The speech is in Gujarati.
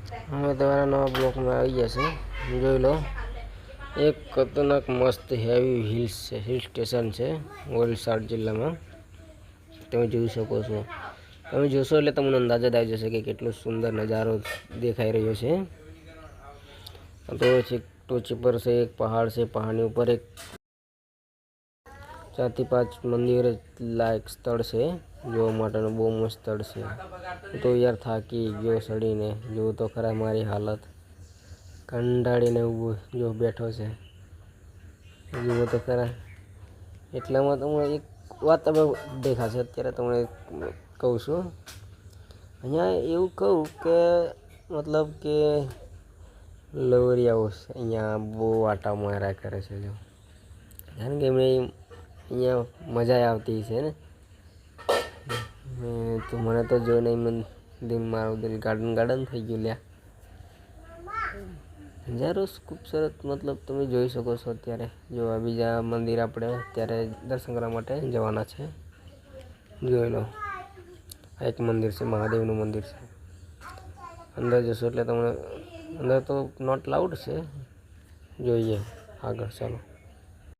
હવે તમારા નવા બ્લોકમાં આવી જશે, જોઈ લો। એક ખતરનાક મસ્ત હેવી હિલ્સ છે, હિલ સ્ટેશન છે વલસાડ જિલ્લામાં। તમે જોઈ શકો છો, તમે જોશો એટલે તમને અંદાજ જ આવી જશે કે કેટલો સુંદર નજારો દેખાઈ રહ્યો છે। તો ટોચ પર છે એક પહાડ છે, પહાડની ઉપર એક 4 થી 5 મંદિર લાયક સ્થળ છે, જોવા માટેનું બહુ મસ્ત સ્થળ છે। તો યાર થાકી ગયો સડીને, જો તો ખરા મારી હાલત કંટાળીને ઊભો જો બેઠો છે, જુઓ તો ખરા। એટલામાં તમને એક વાત તમે દેખાશે અત્યારે તમને કહું છું। અહીંયા એવું કહું કે મતલબ કે લવરિયાઓ અહીંયા બહુ આટા માર્યા કરે છે, જો કારણ કે એમને અહીંયા મજા આવતી છે ને। તો મને તો જોઈને મારું દિલ ગાર્ડન થઈ ગયું લ્યા। નજારો ખૂબ સરસ, મતલબ તમે જોઈ શકો છો। અત્યારે જો આ બીજા મંદિર આપણે અત્યારે દર્શન કરવા માટે જવાના છે, જોઈ લો। આ એક મંદિર છે, મહાદેવનું મંદિર છે। અંદર જશો એટલે તમને અંદર તો નોટ લાઉડ છે, જોઈએ આગળ ચાલો।